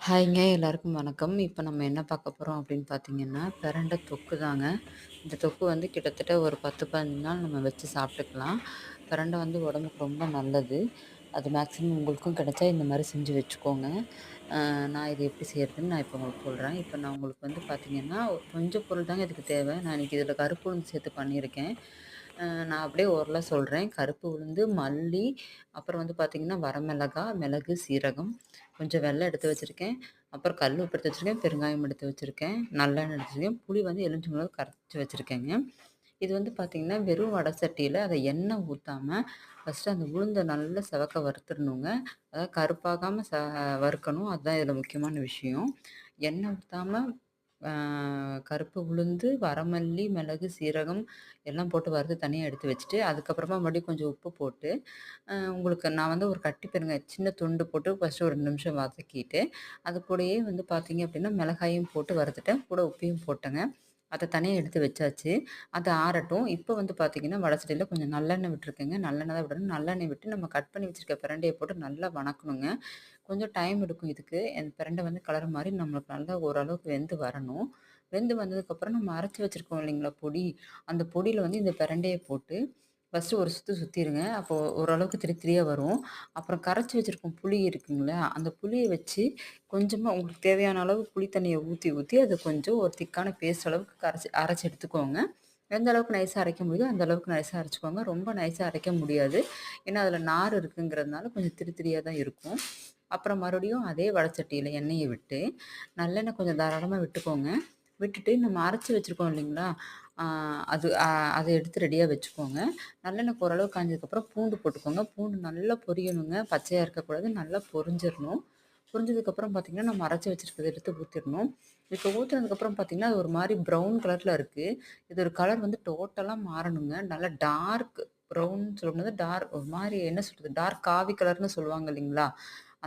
ஹாய்ங்க எல்லாருக்கும் வணக்கம். இப்போ நம்ம என்ன பார்க்க போறோம் அப்படின்னு பார்த்தீங்கன்னா, பிரண்ட தொக்கு தாங்க. இந்த தொக்கு வந்து கிட்டத்தட்ட ஒரு 10, 15 நாள் நம்ம வச்சு சாப்பிட்டுக்கலாம். பிரண்டை வந்து உடம்புக்கு ரொம்ப நல்லது. அது மேக்ஸிமம் உங்களுக்கும் கிடைச்சா இந்த மாரி செஞ்சு வச்சுக்கோங்க. நான் இது எப்படி செய்றதுன்னு நான் இப்போ உங்களுக்கு சொல்றேன். இப்போ நான் உங்களுக்கு வந்து பார்த்தீங்கன்னா, கொஞ்சம் பொருள் தாங்க இதுக்கு தேவை. நான் இன்னைக்கு இதில கருப்பு உளுந்து சேர்த்து பண்ணியிருக்கேன். நான் அப்படியே ஓரலா சொல்றேன். கருப்பு உளுந்து, மல்லி, அப்புறம் வந்து பார்த்தீங்கன்னா, வரமிளகா, மிளகு, சீரகம், கொஞ்சம் வெல்லம் எடுத்து வச்சிருக்கேன். அப்புறம் கல் உப்பு எடுத்து வச்சிருக்கேன், பெருங்காயம் எடுத்து வச்சிருக்கேன், நல்லெண்ணெய் எடுத்து வச்சிருக்கேன், புளி வந்து எலுமிச்சம்பழம் கரைச்சு வச்சிருக்கேங்க. இது வந்து பார்த்தீங்கன்னா, வெறும் வடை சட்டியில அத எண்ணெய் ஊத்தாம, ஃபர்ஸ்ட்டு அந்த உளுந்த நல்லா செவக்க வறுத்துறணுங்க. அதாவது கருப்பாகாம வறுக்கணும். அதுதான் இதில முக்கியமான விஷயம். எண்ணெய் ஊத்தாம ஆ கருப்பு உளுந்து, வரமல்லி, மிளகு, சீரகம் எல்லாம் போட்டு வறுத்து தனியா எடுத்து வச்சுட்டு, அதுக்கப்புறமா மறுபடியும் கொஞ்சம் உப்பு போட்டு, உங்களுக்கு நான் வந்து ஒரு கட்டி பெருங்காயம் சின்ன துண்டு போட்டு ஃபர்ஸ்ட்டு ஒரு 2 நிமிஷம் வதக்கிட்டு, அது கூடயே வந்து பார்த்தீங்க அப்படின்னா, மிளகாயும் போட்டு வறுத்துட்டேன். கூட உப்பையும் போட்டேங்க. அத தனியா எடுத்து வச்சாச்சு. அது ஆறட்டும். இப்போ வந்து பார்த்தீங்கன்னா, வடை சட்டியில கொஞ்சம் நல்லெண்ணெய் விட்டுருக்கேங்க. நல்லெண்ணெய் தான் விடணும். நல்லெண்ணெய் விட்டு நம்ம கட் பண்ணி வச்சிருக்க பிரண்டைய போட்டு நல்லா வணக்கணுங்க. கொஞ்சம் டைம் எடுக்கும் இதுக்கு. அந்த பிரண்டை வந்து கலர் மாரி நம்மளுக்கு நல்லா ஓரளவுக்கு வெந்து வரணும். வெந்து வந்ததுக்கப்புறம் நம்ம அரைச்சு வச்சிருக்கோம் இல்லைங்களா பொடி, அந்த பொடியில வந்து இந்த பிரண்டைய போட்டு ஃபர்ஸ்ட்டு ஒரு சுத்து சுத்திருங்க. அப்போ ஓரளவுக்கு திரி திரியா வரும். அப்புறம் கரைச்சு வச்சிருக்கும் புளி இருக்குங்களா, அந்த புளிய வச்சு கொஞ்சமா உங்களுக்கு தேவையான அளவு புளி தண்ணிய ஊத்தி ஊத்தி அத கொஞ்சம் ஒரு திக்கான பேஸ்ட் அளவுக்கு அரைச்சு எடுத்துக்கோங்க. எந்த அளவுக்கு நைஸா அரைக்க முடியுதோ அந்த அளவுக்கு நைஸா அரைச்சுக்கோங்க. ரொம்ப நைஸா அரைக்க முடியாது. ஏன்னா, அதில நார் இருக்குங்கிறதுனால கொஞ்சம் திரி திரியா தான் இருக்கும். அப்புறம் மறுபடியும் அதே வடச்சட்டியில எண்ணெய விட்டு, நல்லெண்ணெய் கொஞ்சம் தாராளமா விட்டுக்கோங்க. விட்டுட்டு நம்ம அரைச்சு வச்சிருக்கோம் இல்லைங்களா, ஆ அது அத எடுத்து ரெடியா வச்சுக்கோங்க. நல்லெண்ணெய் ஓரளவு காஞ்சதுக்கப்புறம் பூண்டு போட்டுக்கோங்க. பூண்டு நல்லா பொரியணுங்க. பச்சையா இருக்கக்கூடாது. நல்லா பொரிஞ்சிரணும். பொரிஞ்சதுக்கப்புறம் பார்த்தீங்கன்னா, நம்ம அரைச்சு வச்சிருக்கிறத எடுத்து ஊத்திரணும். இப்போ ஊத்துனதுக்கப்புறம் பார்த்தீங்கன்னா, அது ஒரு மாரி ப்ரவுன் கலர்ல இருக்கு. இது ஒரு கலர் வந்து டோட்டலா மாறணுங்க. நல்லா டார்க் ப்ரவுன் சொல்ல முடியாது. ஒரு மாரி என்ன சொல்றது? டார்க் காவி கலர்ன்னு சொல்லுவாங்க இல்லைங்களா?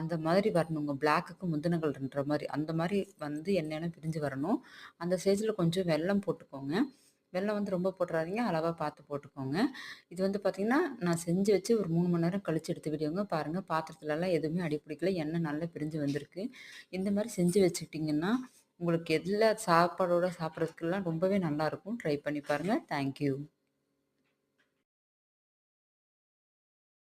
அந்த மாதிரி வரணுங்க. பிளாக்குக்கு முந்தின கலர்ன்ற மாரி. அந்த மாரி வந்து எண்ணெயெல்லாம் பிரிஞ்சு வரணும். அந்த ஸ்டேஜ்ல கொஞ்சம் வெல்லம் போட்டுக்கோங்க. வெல்லம் வந்து ரொம்ப போட்டுறாதீங்க. அளவா பார்த்து போட்டுக்கோங்க. இது வந்து பார்த்தீங்கன்னா, நான் செஞ்சு வச்சு ஒரு 3 மணி நேரம் கழிச்சு எடுத்த வீடியோங்க. பாருங்க பாத்திரத்துலலாம் எதுவுமே அடி பிடிக்கல. எண்ணெய் நல்லா பிரிஞ்சு வந்திருக்கு. இந்த மாரி செஞ்சு வச்சுக்கிட்டீங்கன்னா, உங்களுக்கு எதுல சாப்பாடோட சாப்பிடுறதுக்கெல்லாம் ரொம்பவே நல்லாருக்கும். ட்ரை பண்ணி பாருங்க. Thank you.